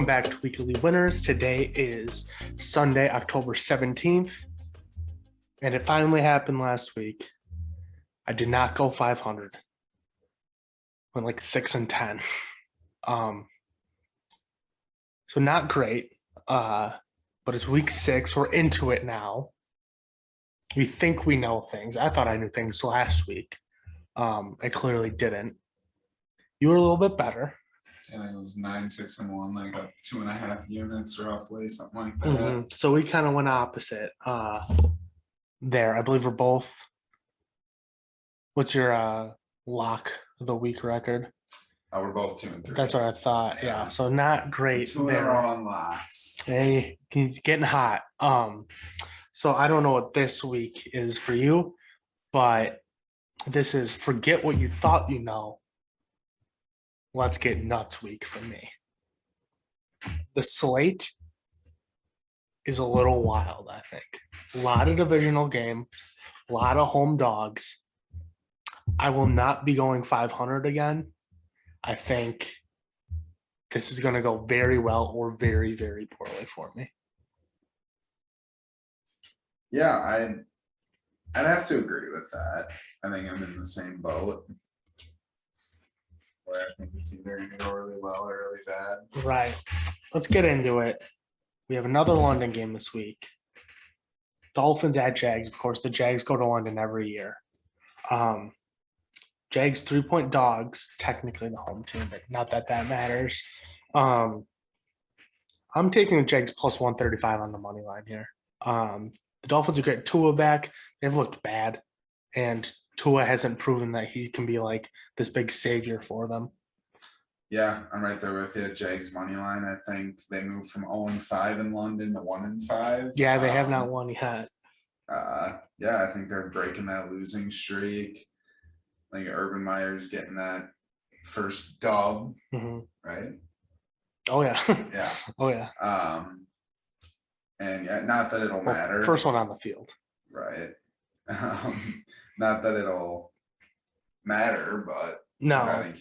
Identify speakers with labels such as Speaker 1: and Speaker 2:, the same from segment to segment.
Speaker 1: Welcome back to Weekly Winners. Today is Sunday, October 17th, and it finally happened last week. I did not go 500. Went like 6-10. So not great, but it's week 6. We're into it now. We think we know things. I thought I knew things last week. I clearly didn't. You were a little bit better.
Speaker 2: And it was 9-6-1, like up 2.5 units roughly, something like that.
Speaker 1: So we kind of went opposite there. I believe we're both. What's your lock of the week record?
Speaker 2: We're both 2 and 3.
Speaker 1: That's what I thought. Yeah. So not great.
Speaker 2: 2 in a row on locks.
Speaker 1: Hey, he's getting hot. So I don't know what this week is for you, but this is forget what you thought you know. Let's get nuts week for me. The slate is a little wild, I think. A lot of divisional games, a lot of home dogs. I will not be going 500 again. I think this is going to go very well or very, very poorly for me.
Speaker 2: Yeah, I'd have to agree with that. I think I'm in the same boat. Where I think it's either going to go really well or really bad.
Speaker 1: Right. Let's get into it. We have another London game this week. Dolphins at Jags. Of course, the Jags go to London every year. Jags 3-point dogs, technically the home team, but not that matters. I'm taking the Jags plus 135 on the money line here. The Dolphins are great. Tua back. They've looked bad. And Tua hasn't proven that he can be like this big savior for them.
Speaker 2: Yeah, I'm right there with you. Jags money line. I think they moved from 0-5 in London to 1-5.
Speaker 1: Yeah, they have not won yet.
Speaker 2: Yeah, I think they're breaking that losing streak. I think Urban Meyer's getting that first dub, right?
Speaker 1: Oh yeah.
Speaker 2: Yeah.
Speaker 1: Oh yeah.
Speaker 2: And yeah, not that it'll matter.
Speaker 1: First one on the field.
Speaker 2: Right. Not that it'll matter, but
Speaker 1: no,
Speaker 2: I think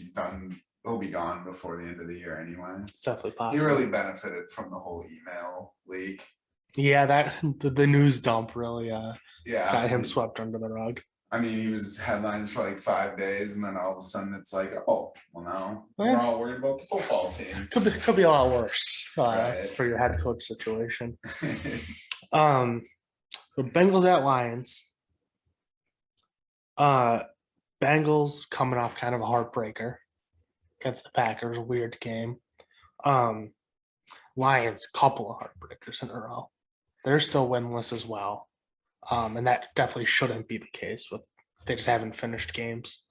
Speaker 2: he'll be gone before the end of the year anyway.
Speaker 1: It's definitely possible.
Speaker 2: He really benefited from the whole email leak.
Speaker 1: Yeah, that the news dump really
Speaker 2: got
Speaker 1: him swept under the rug.
Speaker 2: I mean, he was headlines for like 5 days, and then all of a sudden it's like, oh, well, now we're all worried about the football team.
Speaker 1: Could be a lot worse
Speaker 2: right.
Speaker 1: For your head coach situation. The Bengals at Lions. Bengals coming off kind of a heartbreaker against the Packers, a weird game. Lions, couple of heartbreakers in a row. They're still winless as well. And that definitely shouldn't be the case. They just haven't finished games.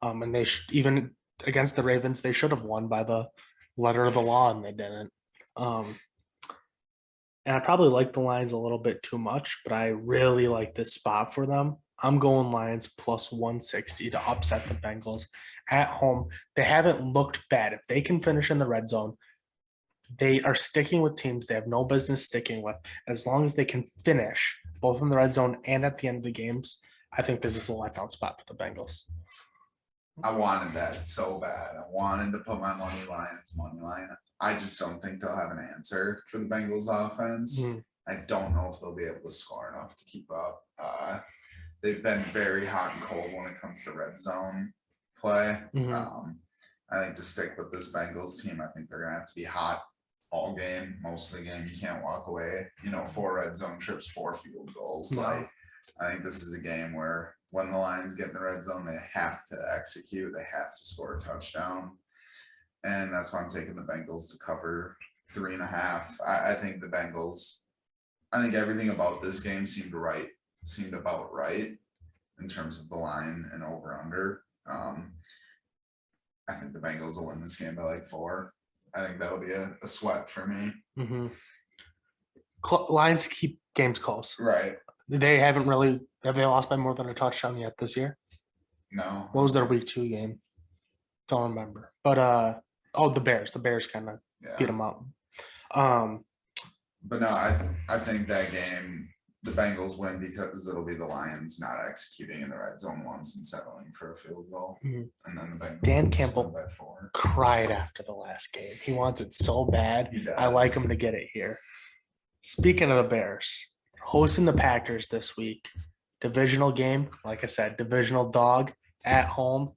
Speaker 1: And they even against the Ravens, they should have won by the letter of the law, and they didn't. And I probably like the Lions a little bit too much, but I really like this spot for them. I'm going Lions plus 160 to upset the Bengals at home. They haven't looked bad. If they can finish in the red zone, they are sticking with teams they have no business sticking with. As long as they can finish both in the red zone and at the end of the games, I think this is a letdown spot for the Bengals.
Speaker 2: I wanted that so bad. I wanted to put my Lions money line. I just don't think they'll have an answer for the Bengals offense. I don't know if they'll be able to score enough to keep up. They've been very hot and cold when it comes to red zone play. I think to stick with this Bengals team, I think they're going to have to be hot all game, most of the game. You can't walk away, 4 red zone trips, 4 field goals.
Speaker 1: No.
Speaker 2: I think this is a game where when the Lions get in the red zone, they have to execute. They have to score a touchdown. And that's why I'm taking the Bengals to cover 3.5. I think the Bengals, I think everything about this game seemed about right in terms of the line and over under. I think the Bengals will win this game by like 4. I think that'll be a sweat for me.
Speaker 1: Lions keep games close.
Speaker 2: Right.
Speaker 1: Have they lost by more than a touchdown yet this year?
Speaker 2: No.
Speaker 1: What was their week 2 game? Don't remember. But the Bears. The Bears kind of beat them up.
Speaker 2: But no, I think that game the Bengals win because it'll be the Lions not executing in the red zone once and settling for a field goal.
Speaker 1: Mhm.
Speaker 2: And then the Bengals
Speaker 1: Dan
Speaker 2: will just
Speaker 1: Campbell
Speaker 2: win by 4.
Speaker 1: cried after the last game. He wants it so bad.
Speaker 2: He does.
Speaker 1: I like him to get it here. Speaking of the Bears, hosting the Packers this week. Divisional game, like I said, divisional dog at home.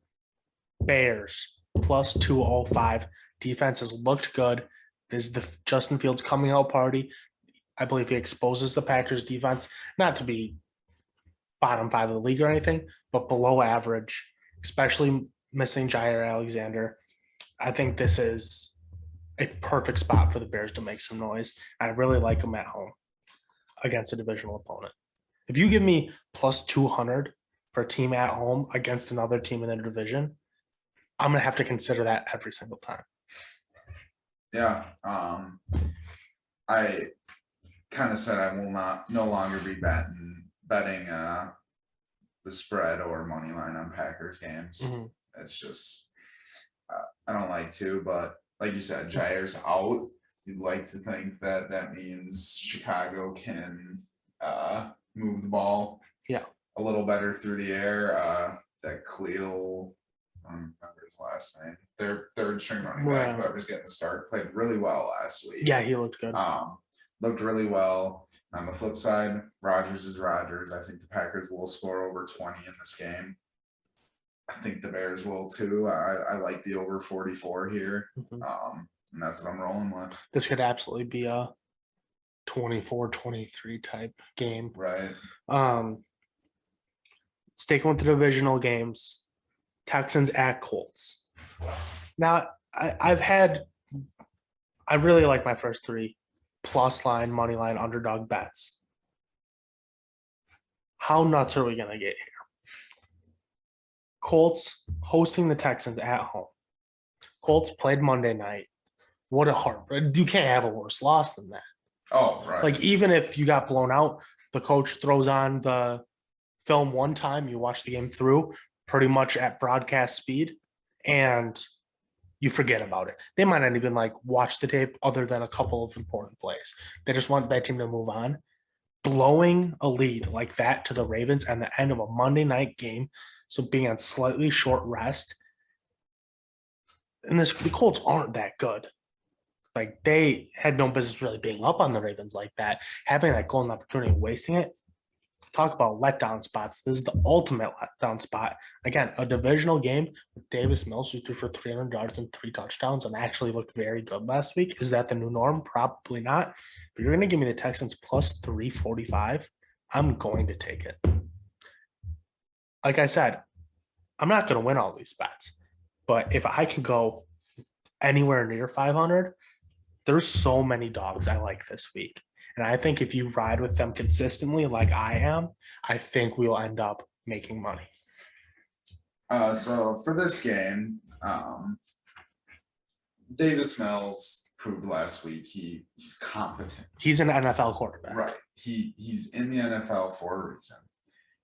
Speaker 1: Bears plus 205. Defense has looked good. This is the Justin Fields coming out party. I believe he exposes the Packers defense, not to be bottom 5 of the league or anything, but below average, especially missing Jair Alexander. I think this is a perfect spot for the Bears to make some noise. I really like them at home against a divisional opponent. If you give me plus 200 for a team at home against another team in the division, I'm going to have to consider that every single time.
Speaker 2: Yeah. I kind of said I will no longer be betting the spread or money line on Packers games.
Speaker 1: Mhm.
Speaker 2: It's just I don't like to, but like you said, Jair's out. You'd like to think that means Chicago can move the ball a little better through the air. That Khalil, I don't remember his last name, their third string running back, whoever's getting the start, played really well last week.
Speaker 1: Yeah, he looked good.
Speaker 2: Looked really well. On the flip side, Rodgers is Rodgers. I think the Packers will score over 20 in this game. I think the Bears will too. I like the over 44 here. And that's what I'm rolling with.
Speaker 1: This could absolutely be a 24-23 type game.
Speaker 2: Right.
Speaker 1: Sticking with the divisional games, Texans at Colts. Now, I really like my first 3 plus line, money line, underdog bets. How nuts are we going to get here? Colts hosting the Texans at home. Colts played Monday night. What a heartbreak. You can't have a worse loss than that.
Speaker 2: Oh, right.
Speaker 1: Like, even if you got blown out, the coach throws on the film one time, you watch the game through pretty much at broadcast speed, and you forget about it. They might not even watch the tape other than a couple of important plays. They just want that team to move on. Blowing a lead like that to the Ravens at the end of a Monday night game, so being on slightly short rest, and the Colts aren't that good. They had no business really being up on the Ravens like that. Having that golden opportunity and wasting it. Talk about letdown spots. This is the ultimate letdown spot. Again, a divisional game with Davis Mills, who threw for 300 yards and 3 touchdowns and actually looked very good last week. Is that the new norm? Probably not. But you're going to give me the Texans plus 345. I'm going to take it. Like I said, I'm not going to win all these bets. But if I can go anywhere near 500, there's so many dogs I like this week. And I think if you ride with them consistently like I am, I think we'll end up making money.
Speaker 2: So for this game, Davis Mills proved last week he's competent.
Speaker 1: He's an NFL quarterback.
Speaker 2: Right. He's in the NFL for a reason.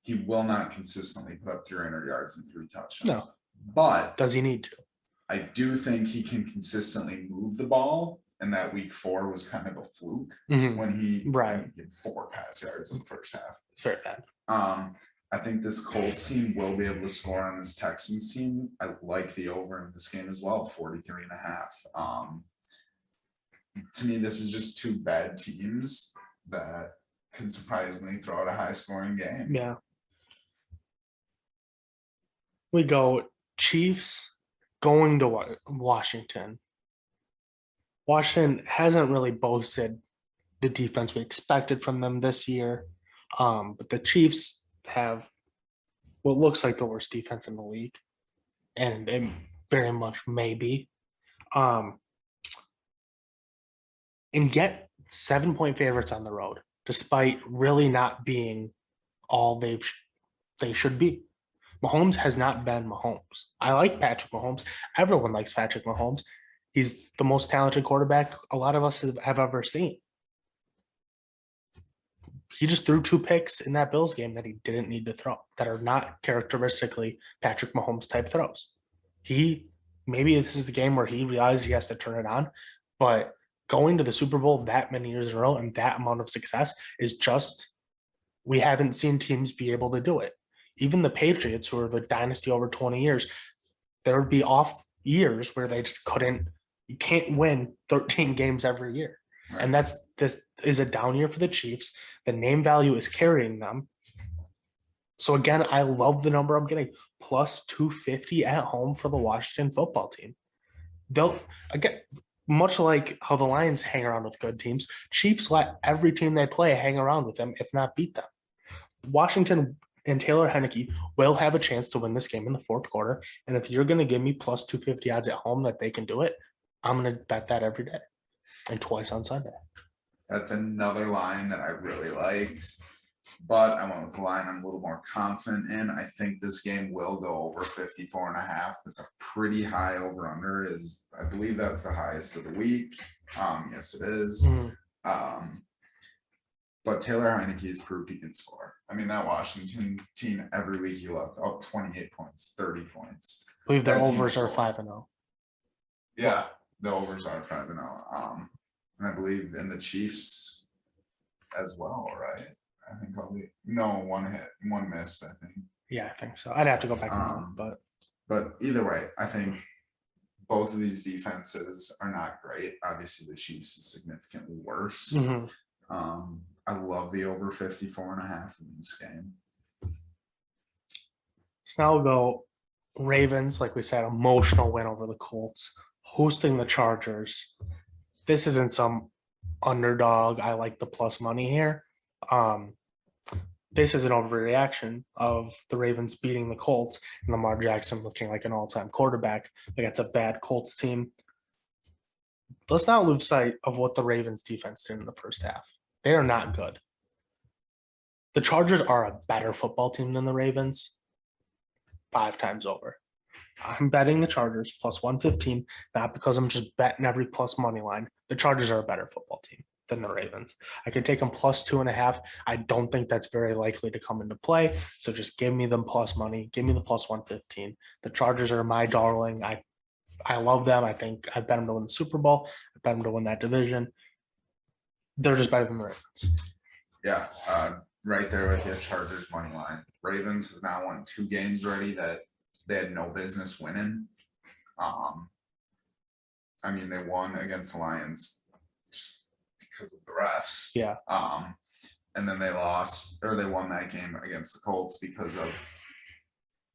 Speaker 2: He will not consistently put up 300 yards and 3 touchdowns. No. But
Speaker 1: does he need to?
Speaker 2: I do think he can consistently move the ball. And that week 4 was kind of a fluke when he had 4 pass yards in the first half.
Speaker 1: Very bad.
Speaker 2: I think this Colts team will be able to score on this Texans team. I like the over in this game as well, 43.5. To me, this is just 2 bad teams that can surprisingly throw out a high scoring game.
Speaker 1: Yeah. We go Chiefs going to Washington. Washington hasn't really boasted the defense we expected from them this year. But the Chiefs have what looks like the worst defense in the league. And it very much may be. And get 7-point favorites on the road, despite really not being all they should be. Mahomes has not been Mahomes. I like Patrick Mahomes. Everyone likes Patrick Mahomes. He's the most talented quarterback a lot of us have ever seen. He just threw 2 picks in that Bills game that he didn't need to throw, that are not characteristically Patrick Mahomes type throws. Maybe this is the game where he realizes he has to turn it on, but going to the Super Bowl that many years in a row and that amount of success is just we haven't seen teams be able to do it. Even the Patriots, who are the dynasty over 20 years, there would be off years where they just couldn't, you can't win 13 games every year.
Speaker 2: Right.
Speaker 1: And this is a down year for the Chiefs. The name value is carrying them. So again, I love the number I'm getting, plus 250 at home for the Washington football team. They'll, again, much like how the Lions hang around with good teams, Chiefs let every team they play hang around with them, if not beat them. Washington and Taylor Heineke will have a chance to win this game in the fourth quarter. And if you're going to give me plus 250 odds at home that they can do it, I'm going to bet that every day and twice on Sunday.
Speaker 2: That's another line that I really liked, but I went with the line I'm a little more confident in. I think this game will go over 54.5. It's a pretty high over under. I believe that's the highest of the week. Yes, it is. But Taylor Heineke has proved he can score. I mean, that Washington team, every week you look, 28 points, 30 points.
Speaker 1: I believe their overs are 5-0.
Speaker 2: Yeah, the overs are 5-0. And I believe in the Chiefs as well, right? I think one hit, one missed, I think.
Speaker 1: Yeah, I think so. I'd have to go back and look,
Speaker 2: but either way, I think both of these defenses are not great. Obviously, the Chiefs is significantly worse. I love the over 54.5 in this game.
Speaker 1: So now we'll go Ravens, like we said, emotional win over the Colts, hosting the Chargers. This isn't some underdog. I like the plus money here. This is an overreaction of the Ravens beating the Colts and Lamar Jackson looking like an all-time quarterback. Like it's a bad Colts team. Let's not lose sight of what the Ravens defense did in the first half. They are not good. The Chargers are a better football team than the Ravens 5 times over. I'm betting the Chargers plus 115, not because I'm just betting every plus money line. The Chargers are a better football team than the Ravens. I could take them plus 2.5. I don't think that's very likely to come into play. So just give me them plus money. Give me the plus 115. The Chargers are my darling. I love them. I think I bet them to win the Super Bowl. I bet them to win that division. They're just better than the Ravens.
Speaker 2: Yeah, right there with your Chargers money line. Ravens have now won 2 games already that they had no business winning. I mean, they won against the Lions just because of the refs.
Speaker 1: Yeah.
Speaker 2: And then they lost, or they won that game against the Colts because of,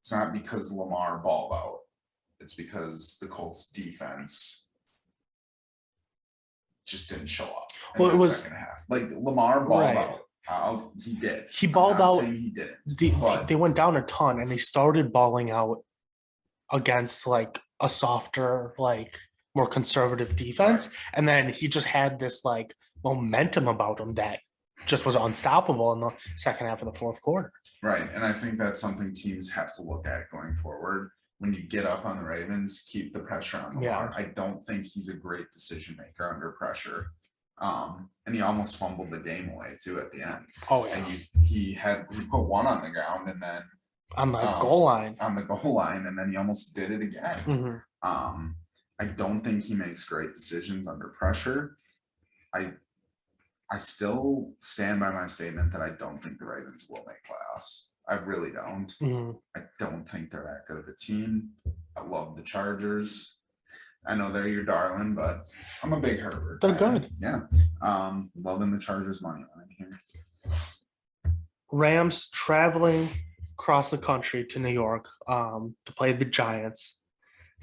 Speaker 2: it's not because Lamar balled out. It's because the Colts defense just didn't show up in the second half. Like Lamar balled out. He did.
Speaker 1: He balled out.
Speaker 2: He didn't.
Speaker 1: They went down a ton, and they started balling out against like a softer, like more conservative defense, and then he just had this like momentum about him that just was unstoppable in the second half of the fourth quarter.
Speaker 2: Right, and I think that's something teams have to look at going forward. When you get up on the Ravens, keep the pressure on Lamar. I don't think he's a great decision maker under pressure. And he almost fumbled the game away too at the end.
Speaker 1: Oh yeah.
Speaker 2: And he put one on the ground and then
Speaker 1: on the goal line.
Speaker 2: On the goal line, and then he almost did it again. I don't think he makes great decisions under pressure. I still stand by my statement that I don't think the Ravens will make playoffs. I really don't. I don't think they're that good of a team. I love the Chargers. I know they're your darling, but I'm a big Herbert.
Speaker 1: They're good.
Speaker 2: Yeah. Loving the Chargers money line here.
Speaker 1: Rams traveling across the country to New York to play the Giants.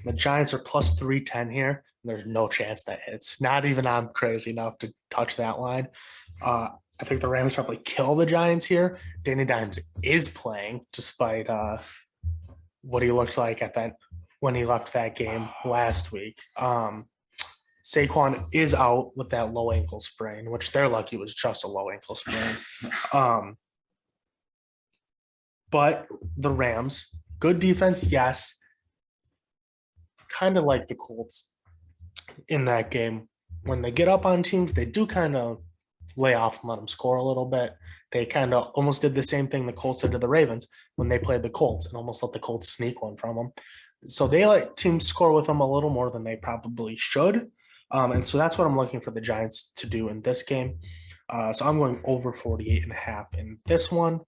Speaker 1: The Giants are plus 310 here. There's no chance that hits. Not even I'm crazy enough to touch that line. I think the Rams probably kill the Giants here. Danny Dimes is playing despite what he looked like at that when he left that game last week. Saquon is out with that low ankle sprain, which they're lucky was just a low ankle sprain. But the Rams, good defense, yes. Kind of like the Colts in that game. When they get up on teams, they do kind of lay off and let them score a little bit. They kind of almost did the same thing the Colts did to the Ravens when they played the Colts and almost let the Colts sneak one from them. So they let teams score with them a little more than they probably should. And so that's what I'm looking for the Giants to do in this game. So I'm going over 48.5 in this one.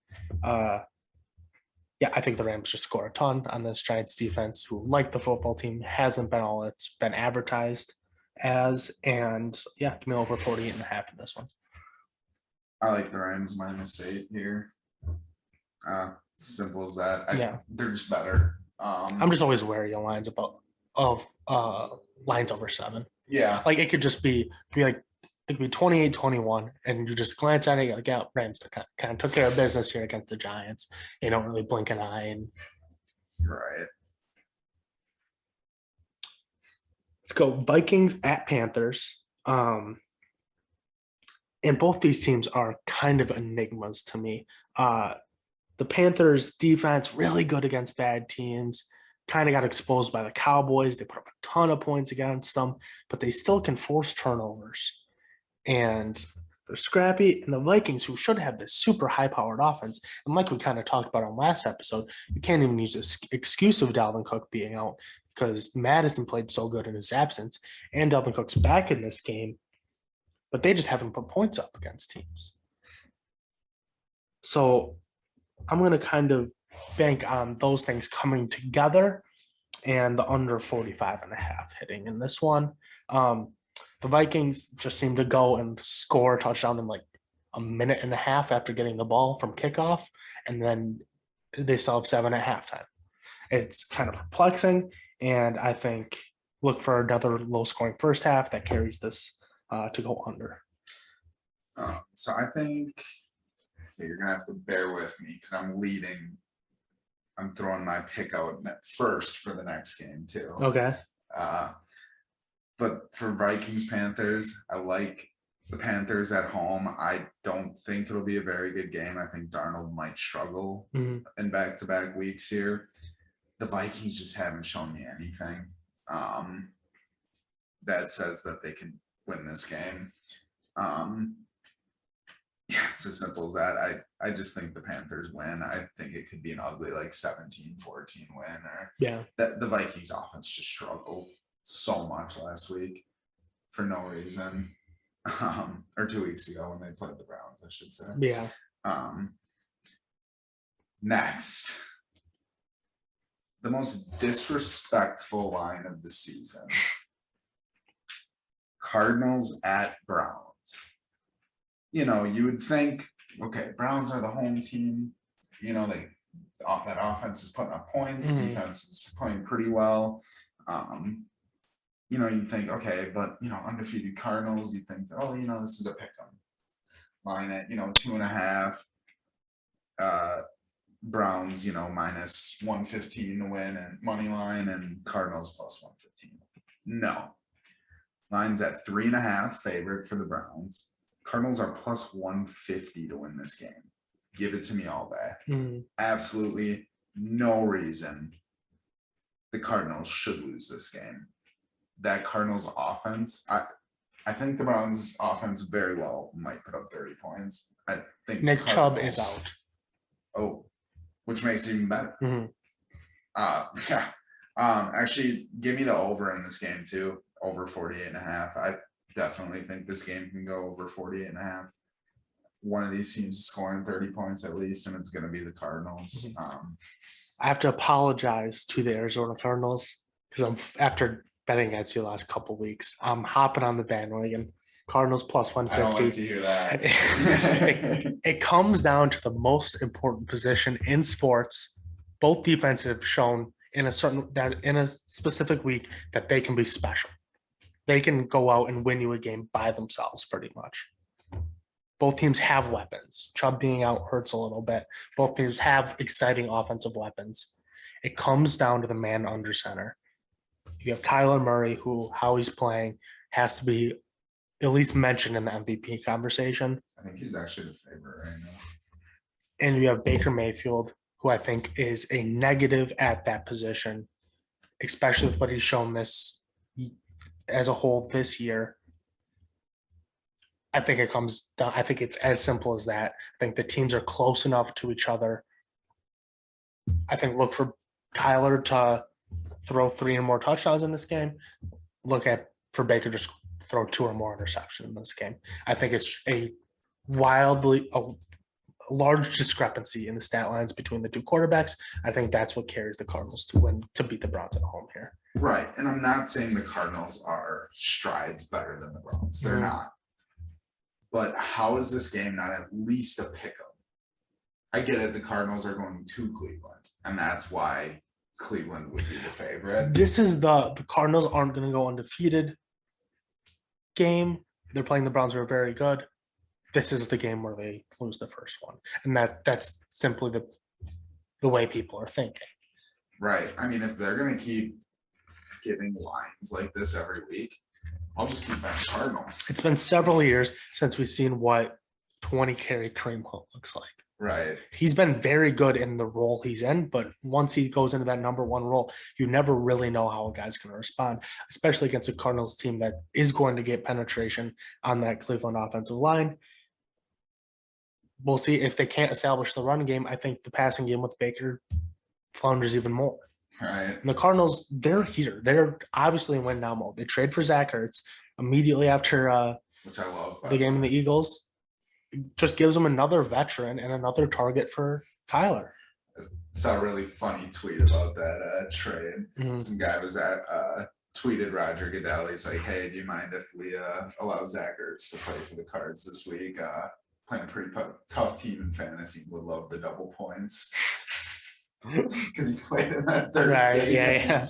Speaker 1: Yeah, I think the Rams just score a ton on this Giants defense, who, like the football team, hasn't been all it's been advertised as. And yeah, give me over 48.5 in this one.
Speaker 2: I like the Rams -8 here. Simple as that.
Speaker 1: Yeah.
Speaker 2: They're just better.
Speaker 1: I'm just always wary of lines over 7.
Speaker 2: Yeah.
Speaker 1: Like it could just be like it could be 28-21, and you just glance at it, you're like, yeah, Rams kind of took care of business here against the Giants. You don't really blink an eye. And
Speaker 2: Right.
Speaker 1: let's go Vikings at Panthers. And both these teams are kind of enigmas to me. The Panthers defense really good against bad teams, kind of got exposed by the Cowboys. They put up a ton of points against them, but they still can force turnovers. And they're scrappy. And the Vikings, who should have this super high-powered offense, and like we kind of talked about on last episode, you can't even use this excuse of Dalvin Cook being out because Madison played so good in his absence, and Dalvin Cook's back in this game, but they just haven't put points up against teams. So I'm going to kind of bank on those things coming together and the under 45.5 hitting in this one. The Vikings just seem to go and score a touchdown in like a minute and a half after getting the ball from kickoff, and then they still have 7 at halftime. It's kind of perplexing, and I think look for another low-scoring first half that carries this to go under.
Speaker 2: So I think you're gonna have to bear with me because I'm leading. I'm throwing my pick out first for the next game too.
Speaker 1: Okay.
Speaker 2: But for Vikings Panthers, I like the Panthers at home. I don't think it'll be a very good game. I think Darnold might struggle in back-to-back weeks here. The Vikings just haven't shown me anything that says that they can win this game. Yeah, it's as simple as that. I just think the Panthers win. I think it could be an ugly like 17-14 win. Or the Vikings offense just struggled so much last week for no reason. Or 2 weeks ago when they played the Browns, I should say.
Speaker 1: Yeah.
Speaker 2: Next, the most disrespectful line of the season. Cardinals at Browns. You know, you would think, okay, Browns are the home team. You know, that offense is putting up points. Defense is playing pretty well. You know, you think, okay, but, you know, undefeated Cardinals, you think, oh, you know, this is a pick 'em. Line at, you know, 2.5. Browns, you know, minus 115 to win, and money line, and Cardinals plus 115. No. Line's at 3.5 favorite for the Browns. Cardinals are plus 150 to win this game. Give it to me all day. Absolutely no reason the Cardinals should lose this game. That Cardinals offense, I think the Browns offense very well might put up 30 points. I think
Speaker 1: Nick Chubb is out.
Speaker 2: Oh, which makes it even better. Yeah. Actually, give me the over in this game too. Over 48.5. I definitely think this game can go over 48.5. One of these teams is scoring 30 points at least, and it's going to be the Cardinals.
Speaker 1: I have to apologize to the Arizona Cardinals because after betting against you the last couple of weeks, I'm hopping on the bandwagon. Cardinals plus 150.
Speaker 2: I don't like to hear that.
Speaker 1: It comes down to the most important position in sports. Both defenses have shown in a specific week that they can be special. They can go out and win you a game by themselves pretty much. Both teams have weapons. Chubb being out hurts a little bit. Both teams have exciting offensive weapons. It comes down to the man under center. You have Kyler Murray, who, how he's playing, has to be at least mentioned in the MVP conversation.
Speaker 2: I think he's actually the favorite right now.
Speaker 1: And you have Baker Mayfield, who I think is a negative at that position, especially with what he's shown this as a whole this year. I think it comes down, I think it's as simple as that. I think the teams are close enough to each other. I think look for Kyler to throw 3 or more touchdowns in this game. Look for Baker to throw 2 or more interceptions in this game. I think it's a wildly a large discrepancy in the stat lines between the two quarterbacks. I think that's what carries the Cardinals to beat the Browns at home here.
Speaker 2: Right. And I'm not saying the Cardinals are strides better than the Browns. They're not. But how is this game not at least a pick 'em? I get it. The Cardinals are going to Cleveland, and that's why Cleveland would be the favorite.
Speaker 1: This is the Cardinals aren't going to go undefeated game. They're playing the Browns, who are very good. This is the game where they lose the first one, and that's simply the way people are thinking.
Speaker 2: Right. I mean, if they're going to keep giving lines like this every week, I'll just keep betting Cardinals.
Speaker 1: It's been several years since we've seen what 20 carry Kareem Hunt looks like.
Speaker 2: Right.
Speaker 1: He's been very good in the role he's in, but once he goes into that number one role, you never really know how a guy's going to respond, especially against a Cardinals team that is going to get penetration on that Cleveland offensive line. We'll see if they can't establish the run game. I think the passing game with Baker flounders even more.
Speaker 2: Right.
Speaker 1: And the Cardinals, they're here. They're obviously in win now mode. They trade for Zach Ertz immediately after
Speaker 2: which I love
Speaker 1: the game in the Eagles. Just gives them another veteran and another target for Kyler.
Speaker 2: I saw a really funny tweet about that trade.
Speaker 1: Mhm.
Speaker 2: Some guy was tweeted Roger Goodell. He's like, "Hey, do you mind if we allow Zach Ertz to play for the Cards this week? Playing a pretty tough team in fantasy. Would love the double points." Because he played in that Thursday.
Speaker 1: Right, yeah.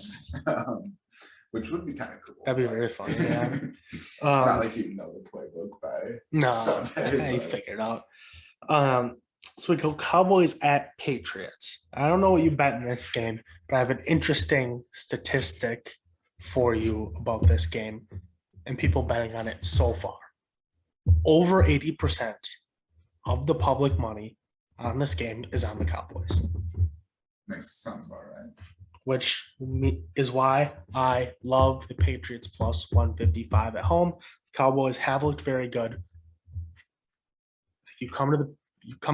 Speaker 2: Which would be kind of cool.
Speaker 1: That'd be very funny. Yeah.
Speaker 2: Not like you know the playbook by
Speaker 1: No,
Speaker 2: Sunday.
Speaker 1: you figured out. So we go Cowboys at Patriots. I don't know what you bet in this game, but I have an interesting statistic for you about this game and people betting on it so far. Over 80% of the public money on this game is on the Cowboys.
Speaker 2: Sounds about right.
Speaker 1: Which is why I love the Patriots plus 155 at home. Cowboys have looked very good. You come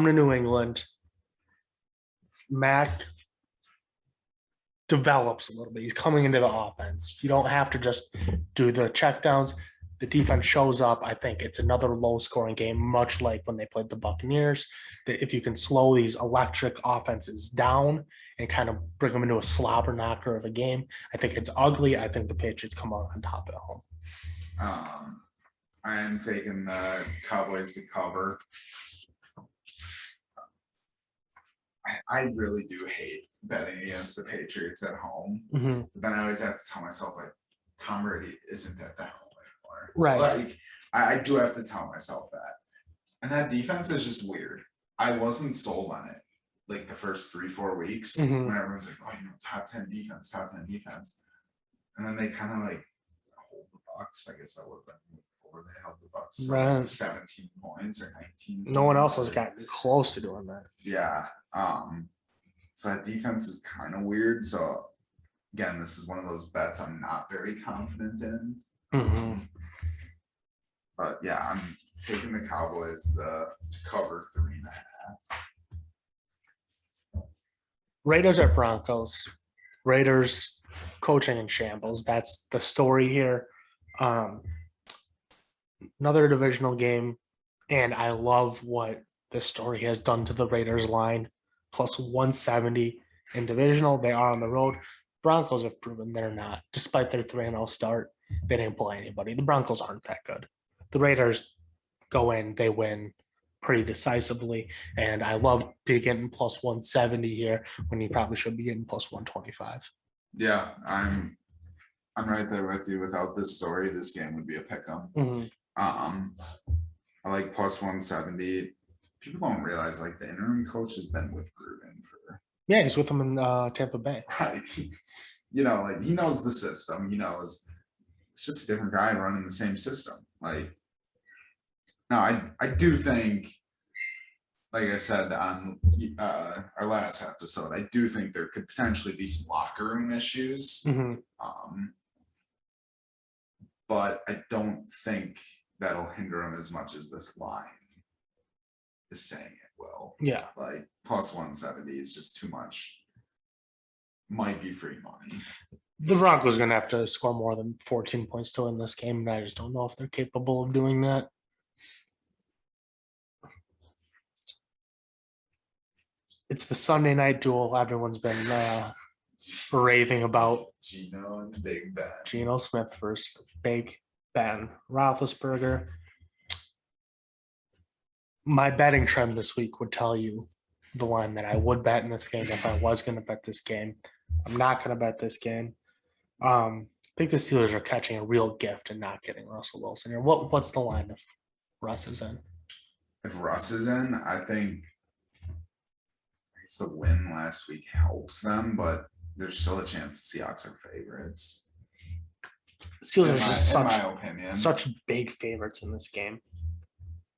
Speaker 1: to New England, Mac develops a little bit. He's coming into the offense. You don't have to just do the checkdowns. The defense shows up. I think it's another low-scoring game, much like when they played the Buccaneers. That if you can slow these electric offenses down and kind of bring them into a slobber knocker of a game, I think it's ugly. I think the Patriots come out on top at home.
Speaker 2: I am taking the Cowboys to cover. I really do hate betting against the Patriots at home.
Speaker 1: Mm-hmm.
Speaker 2: But then I always have to tell myself, like, Tom Brady isn't at that home anymore.
Speaker 1: Right.
Speaker 2: Like, I do have to tell myself that. And that defense is just weird. I wasn't sold on it like the first 3-4 weeks
Speaker 1: Mhm.
Speaker 2: when everyone's like, oh, top 10 defense. And then they kind of like hold the Bucks. I guess that would have been before they held the Bucks. So
Speaker 1: Right.
Speaker 2: like 17 points or 19.
Speaker 1: No one else
Speaker 2: points.
Speaker 1: has gotten close to doing that.
Speaker 2: Yeah. So that defense is kind of weird. So again, this is one of those bets I'm not very confident in.
Speaker 1: Mm-hmm.
Speaker 2: But yeah, I'm taking the Cowboys to cover 3.5.
Speaker 1: Raiders at Broncos. Raiders coaching in shambles. That's the story here. Another divisional game, and I love what the story has done to the Raiders line. Plus 170 in divisional. They are on the road. Broncos have proven they're not. Despite their 3-0 start, they didn't play anybody. The Broncos aren't that good. The Raiders go in, they win pretty decisively, and I love to get in plus 170 here when you probably should be getting plus 125.
Speaker 2: Yeah, I'm right there with you. Without this story, this game would be a pick 'em.
Speaker 1: Mm-hmm.
Speaker 2: I like plus 170. People don't realize like the interim coach has been with Gruden for
Speaker 1: Yeah, he's with them in Tampa Bay.
Speaker 2: right. You know, like he knows the system. He knows it's just a different guy running the same system. Like, now I do think, like I said on our last episode, I do think there could potentially be some locker room issues.
Speaker 1: Mm-hmm.
Speaker 2: But I don't think that'll hinder him as much as this line is saying it will.
Speaker 1: Yeah.
Speaker 2: Like plus 170 is just too much. Might be free money.
Speaker 1: The Broncos are going to have to score more than 14 points to win this game, and I just don't know if they're capable of doing that. It's the Sunday night duel everyone's been raving about.
Speaker 2: Geno and Big Ben.
Speaker 1: Geno Smith versus Big Ben Roethlisberger. My betting trend this week would tell you the line that I would bet in this game if I was going to bet this game. I'm not going to bet this game. I think the Steelers are catching a real gift and not getting Russell Wilson here. What's the line if Russ is in?
Speaker 2: If Russ is in, I think the win last week helps them, but there's still a chance the Seahawks are favorites.
Speaker 1: Steelers are
Speaker 2: in my opinion.
Speaker 1: Such big favorites in this game.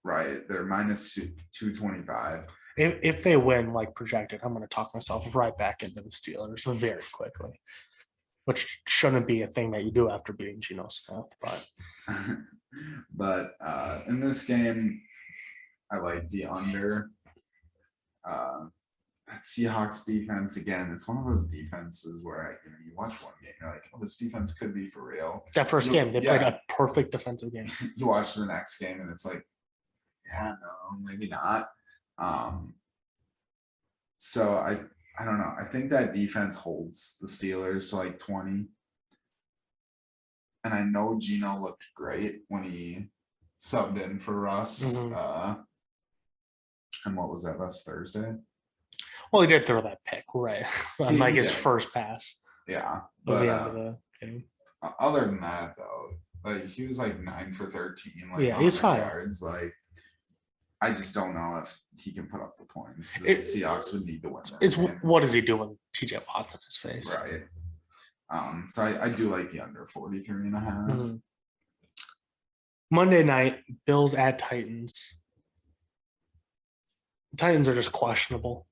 Speaker 2: Right. They're minus 225.
Speaker 1: If they win like projected, I'm going to talk myself right back into the Steelers very quickly, which shouldn't be a thing that you do after beating Geno Smith.
Speaker 2: But in this game, I like the under. That Seahawks defense, again, it's one of those defenses where you watch one game, you're like, oh, this defense could be for real.
Speaker 1: That first game, they played a perfect defensive game.
Speaker 2: You watch the next game and it's like, yeah, no, maybe not. So I don't know. I think that defense holds the Steelers to like 20. And I know Geno looked great when he subbed in for Russ.
Speaker 1: Mm-hmm.
Speaker 2: And what was that, last Thursday?
Speaker 1: Well, he did throw that pick, right? On like his first pass.
Speaker 2: Yeah.
Speaker 1: But the end of the game.
Speaker 2: Other than that, though, like he was like 9 for 13, like
Speaker 1: yeah, he's fine.
Speaker 2: Yards. Like, I just don't know if he can put up the points. The Seahawks would need to win this game.
Speaker 1: What does he do when TJ Watt's in his face?
Speaker 2: Right. So I do like the under 43.5.
Speaker 1: Mm-hmm. Monday night, Bills at Titans. The Titans are just questionable.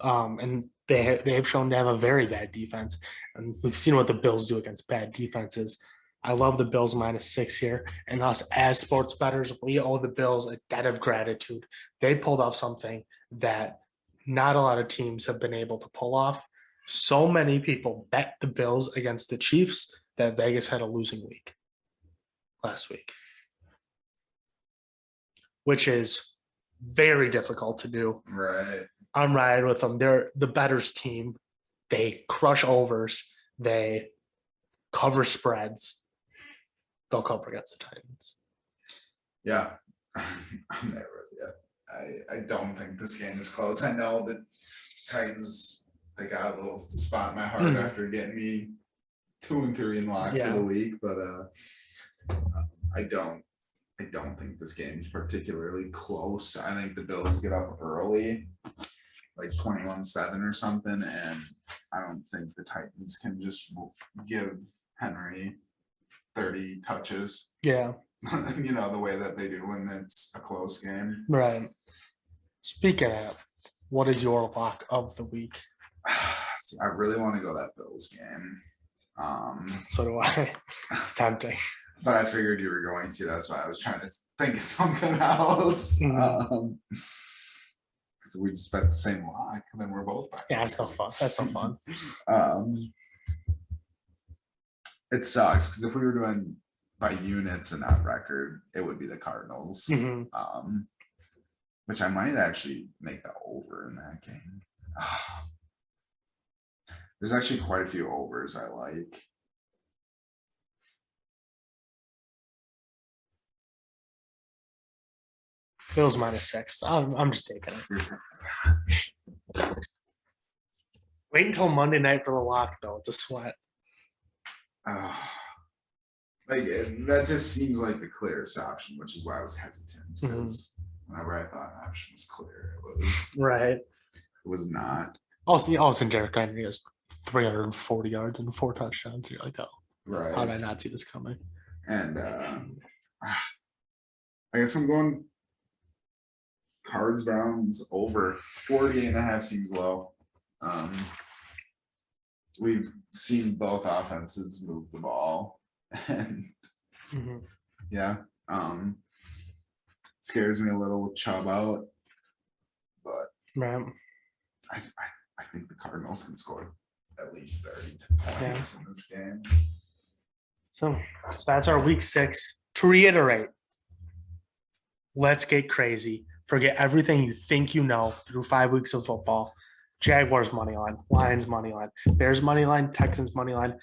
Speaker 1: And they have shown to have a very bad defense. And we've seen what the Bills do against bad defenses. I love the Bills -6 here. And us as sports bettors, we owe the Bills a debt of gratitude. They pulled off something that not a lot of teams have been able to pull off. So many people bet the Bills against the Chiefs that Vegas had a losing week last week, which is very difficult to do.
Speaker 2: Right.
Speaker 1: I'm riding with them. They're the bettors team. They crush overs. They cover spreads. They'll cover against the Titans.
Speaker 2: Yeah, I'm there with you. I don't think this game is close. I know the Titans, they got a little spot in my heart after getting me 2 and 3 in locks of the week, but I don't think this game is particularly close. I think the Bills get up early, like 21-7 or something, and I don't think the Titans can just give Henry 30 touches.
Speaker 1: Yeah.
Speaker 2: The way that they do when it's a close game.
Speaker 1: Right. Speaking of that, what is your lock of the week?
Speaker 2: See, I really want to go that Bills game.
Speaker 1: So do I. It's tempting.
Speaker 2: But I figured you were going to. That's why I was trying to think of something else.
Speaker 1: Mm-hmm.
Speaker 2: We just bet the same lock, and then we're both back.
Speaker 1: Yeah, that's no fun. That's no fun.
Speaker 2: It sucks because if we were doing by units and not record, it would be the Cardinals.
Speaker 1: Mm-hmm.
Speaker 2: Which I might actually make the over in that game. There's actually quite a few overs I like.
Speaker 1: Bills -6. I'm just taking it. Wait until Monday night for the lock, though. It's a sweat.
Speaker 2: That just seems like the clearest option, which is why I was hesitant. Because whenever I thought an option was clear, it was
Speaker 1: right.
Speaker 2: It was not.
Speaker 1: All of a sudden, Jer and Cody has 340 yards and 4 touchdowns. You're like, oh,
Speaker 2: right.
Speaker 1: How did I not see this coming?
Speaker 2: And I guess I'm going Cards Browns over 48.5 seems low. We've seen both offenses move the ball, and scares me a little with Chubb out, but
Speaker 1: right.
Speaker 2: I think the Cardinals can score at least 30 points in this game.
Speaker 1: So that's our week 6. To reiterate, let's get crazy. Forget everything you think you know through 5 weeks of football. Jaguars money line, Lions money line, Bears money line, Texans money line,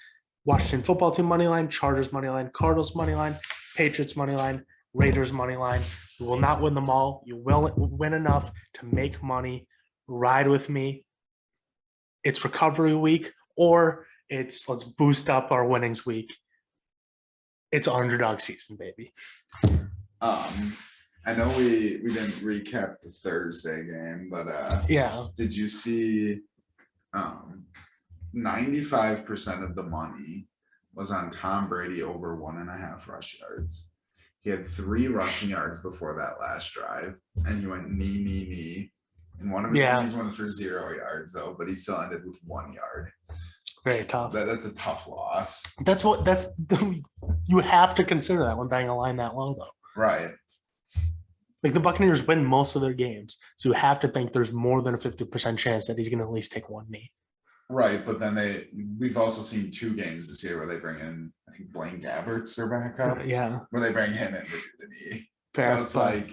Speaker 1: Washington football team money line, Chargers money line, Cardinals money line, Patriots money line, Raiders money line. You will not win them all. You will win enough to make money. Ride with me. It's recovery week, or it's let's boost up our winnings week. It's underdog season, baby.
Speaker 2: I know we didn't recap the Thursday game, but
Speaker 1: Yeah.
Speaker 2: did you see 95% of the money was on Tom Brady over 1.5 rush yards. He had 3 rushing yards before that last drive, and he went knee. And one of his knees went for 0 yards, though, but he still ended with 1 yard.
Speaker 1: Very tough.
Speaker 2: That's a tough loss.
Speaker 1: You have to consider that when banging a line that low, though.
Speaker 2: Right.
Speaker 1: Like the Buccaneers win most of their games, so you have to think there's more than a 50% chance that he's going to at least take 1 knee.
Speaker 2: Right, but then we've also seen 2 games this year where they bring in, I think Blaine Gabbert's their backup.
Speaker 1: Yeah.
Speaker 2: Where they bring him in to do the knee.
Speaker 1: Fair,
Speaker 2: so it's like,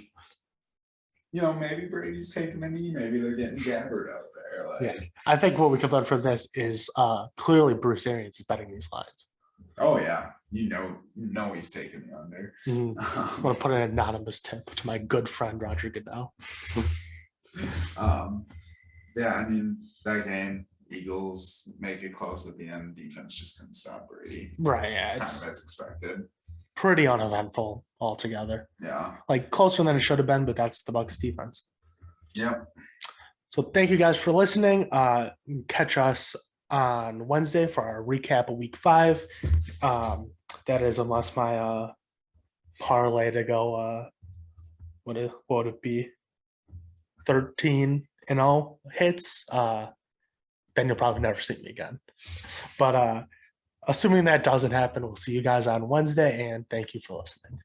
Speaker 2: maybe Brady's taking the knee, maybe they're getting Gabbert out there. Like,
Speaker 1: I think what we could learn from this is clearly Bruce Arians is betting these lines.
Speaker 2: Oh yeah, you know he's taking the under.
Speaker 1: I'm gonna put an anonymous tip to my good friend Roger Goodell.
Speaker 2: Yeah, I mean that game, Eagles make it close at the end. Defense just couldn't stop Brady.
Speaker 1: Right, yeah,
Speaker 2: Kind
Speaker 1: it's
Speaker 2: of as expected.
Speaker 1: pretty uneventful altogether.
Speaker 2: Yeah,
Speaker 1: like closer than it should have been, but that's the Bucs defense.
Speaker 2: Yep.
Speaker 1: So thank you guys for listening. Catch us on Wednesday for our recap of week 5. That is, unless my parlay to go what would it be 13-0 hits, then you'll probably never see me again. But assuming that doesn't happen, we'll see you guys on Wednesday, and thank you for listening.